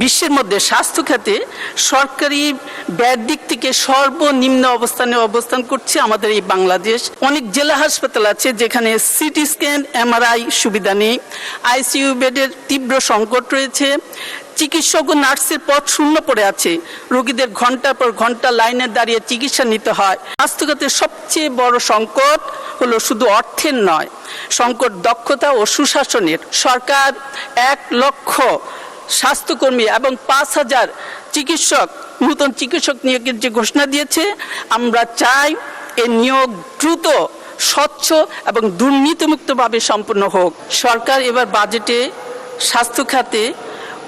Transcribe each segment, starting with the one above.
বিশ্বের মধ্যে স্বাস্থ্য খাতে সরকারি ব্যয়ের দিক থেকে সর্বনিম্ন অবস্থান করছে আমাদের এই বাংলাদেশ। অনেক জেলা হাসপাতাল আছে যেখানে সিটি স্ক্যান, এমআরআই সুবিধা নেই, আইসিইউ বেডের তীব্র সংকট রয়েছে, চিকিৎসক ও নার্সের পদ শূন্য পড়ে আছে, রোগীদের ঘন্টার পর ঘন্টা লাইনে দাঁড়িয়ে চিকিৎসা নিতে হয়। স্বাস্থ্য খাতের সবচেয়ে বড় সংকট হলো শুধু অর্থের নয়, সংকট দক্ষতা ও সুশাসনের। সরকার 1 লক্ষ স্বাস্থ্যকর্মী এবং 5,000 নতুন চিকিৎসক নিয়োগের যে ঘোষণা দিয়েছে, আমরা চাই এই নিয়োগ দ্রুত, স্বচ্ছ এবং দুর্নীতিমুক্তভাবে সম্পন্ন হোক। সরকার এবার বাজেটে স্বাস্থ্য খাতে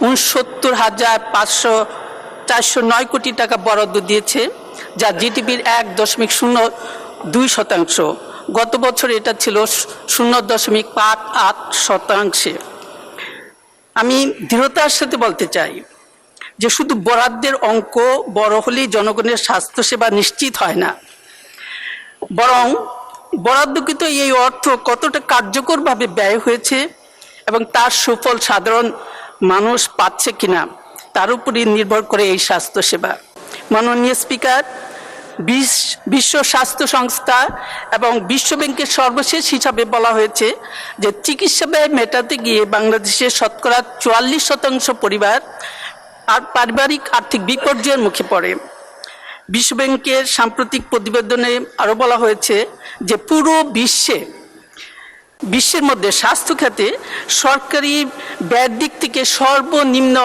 69,409 কোটি টাকা বরাদ্দ দিয়েছে, যা জিডিপির 1.02%। গত বছর এটা ছিল 0.58%। আমি দৃঢ়তার সাথে বলতে চাই যে শুধু বরাদ্দের অঙ্ক বড় হলেই জনগণের স্বাস্থ্যসেবা নিশ্চিত হয় না, বরং বরাদ্দকৃত এই অর্থ কতটা কার্যকরভাবে ব্যয় হয়েছে এবং তার সুফল সাধারণ মানুষ পাচ্ছে কিনা তার উপরই নির্ভর করে এই স্বাস্থ্যসেবা। মাননীয় স্পিকার, বিশ্ব স্বাস্থ্য সংস্থা এবং বিশ্ব ব্যাংকের সর্বশেষ হিসাবে বলা হয়েছে যে চিকিৎসা ব্যয় মেটাতে গিয়ে বাংলাদেশের শতকরা 44% পরিবার আর পারিবারিক আর্থিক বিপর্যয়ের মুখে পড়ে। বিশ্ব ব্যাংকের সাম্প্রতিক প্রতিবেদনে আরও বলা হয়েছে যে পুরো বিশ্বের মধ্যে স্বাস্থ্য খাতে সরকারি ব্যয়ের দিক থেকে সর্বনিম্ন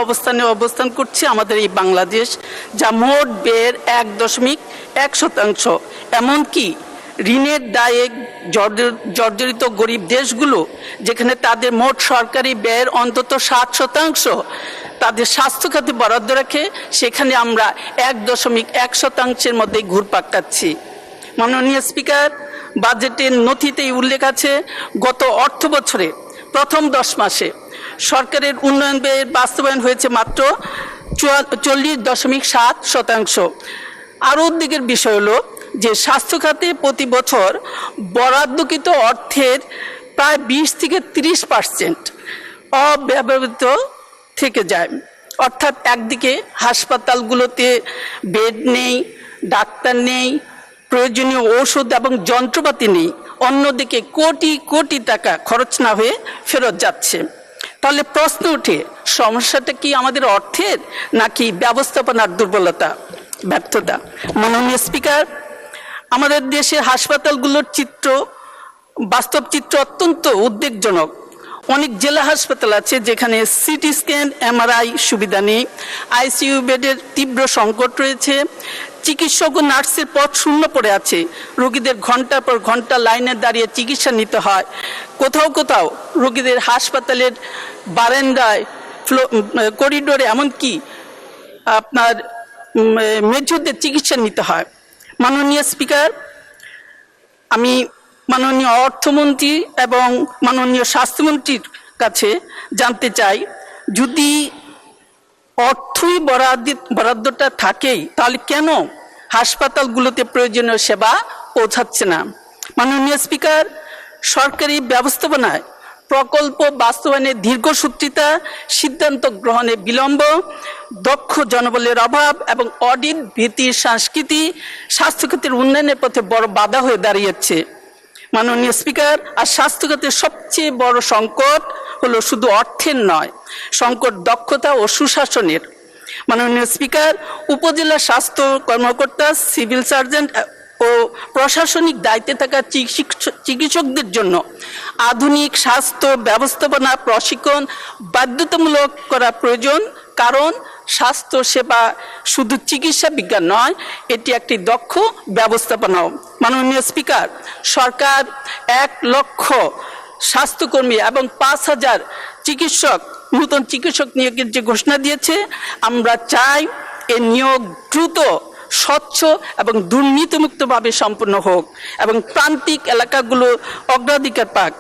অবস্থান করছে আমাদের এই বাংলাদেশ, যা মোট ব্যয়ের 1.1%। এমনকি ঋণের দায়ে জর্জরিত গরিব দেশগুলো, যেখানে তাদের মোট সরকারি ব্যয়ের অন্তত 60% তাদের স্বাস্থ্য খাতে বরাদ্দ রাখে, সেখানে আমরা 1.1%-এর মধ্যে ঘুরপাক খাচ্ছি। মাননীয় স্পিকার, বাজেটের নথিতেই উল্লেখ আছে গত অর্থ বছরে প্রথম 10 মাসে সরকারের উন্নয়ন ব্যয়ের বাস্তবায়ন হয়েছে মাত্র 40.7%। আরও উদ্বেগের বিষয় হলো যে স্বাস্থ্য খাতে প্রতি বছর বরাদ্দকৃত অর্থের প্রায় 20-30% অব্যবহৃত থেকে যায়। অর্থাৎ একদিকে হাসপাতালগুলোতে বেড নেই, ডাক্তার নেই, প্রয়োজনীয় ঔষধ এবং যন্ত্রপাতি নেই, অন্যদিকে কোটি কোটি টাকা খরচ না হয়ে ফেরত যাচ্ছে। তাহলে প্রশ্ন ওঠে, সমস্যাটা কি আমাদের অর্থের নাকি ব্যবস্থাপনার ব্যর্থতা? মাননীয় স্পিকার, আমাদের দেশের হাসপাতালগুলোর বাস্তব চিত্র অত্যন্ত উদ্বেগজনক। অনেক জেলা হাসপাতাল আছে যেখানে সিটি স্ক্যান, এমআরআই সুবিধা নেই, আইসিইউ বেডের তীব্র সংকট রয়েছে, চিকিৎসক ও নার্সের পদ শূন্য পড়ে আছে, রোগীদের ঘন্টার পর ঘন্টা লাইনে দাঁড়িয়ে চিকিৎসা নিতে হয়। কোথাও কোথাও রোগীদের হাসপাতালের বারান্দায়, করিডোরে, এমনকি আপনার মেঝেতে চিকিৎসা নিতে হয়। মাননীয় স্পিকার, আমি মাননীয় অর্থমন্ত্রী এবং মাননীয় স্বাস্থ্যমন্ত্রীর কাছে জানতে চাই, যদি অর্থই বরাদ্দটা থাকেই তাহলে কেন হাসপাতালগুলোতে প্রয়োজনীয় সেবা পৌঁছাচ্ছে না? মাননীয় স্পিকার, সরকারি ব্যবস্থাপনায় প্রকল্প বাস্তবায়নে দীর্ঘসূত্রিতা, সিদ্ধান্ত গ্রহণে বিলম্ব, দক্ষ জনবলের অভাব এবং অডিট ভীতির সংস্কৃতি স্বাস্থ্যখাতের উন্নয়নের পথে বড় বাধা হয়ে দাঁড়িয়েছে। মাননীয় স্পিকার, আর স্বাস্থ্যখাতের সবচেয়ে বড় সংকট হলো শুধু অর্থের নয়, সংকট দক্ষতা ও সুশাসনের। মাননীয় স্পিকার, উপজেলা স্বাস্থ্য কর্মকর্তা, সিভিল সার্জন ও প্রশাসনিক দায়িত্বে থাকা চিকিৎসকদের জন্য আধুনিক স্বাস্থ্য ব্যবস্থাপনা প্রশিক্ষণ বাধ্যতামূলক করা প্রয়োজন, কারণ স্বাস্থ্য সেবা শুধু চিকিৎসা বিজ্ঞান নয়, এটি একটি দক্ষ ব্যবস্থাপনাও। মাননীয় স্পিকার, সরকার 1 লক্ষ স্বাস্থ্যকর্মী এবং 5,000 নতুন চিকিৎসক নিয়োগের যে ঘোষণা দিয়েছে, আমরা চাই এই নিয়োগ দ্রুত, স্বচ্ছ এবং দুর্নীতিমুক্তভাবে সম্পন্ন হোক এবং প্রান্তিক এলাকাগুলো অগ্রাধিকার পাক।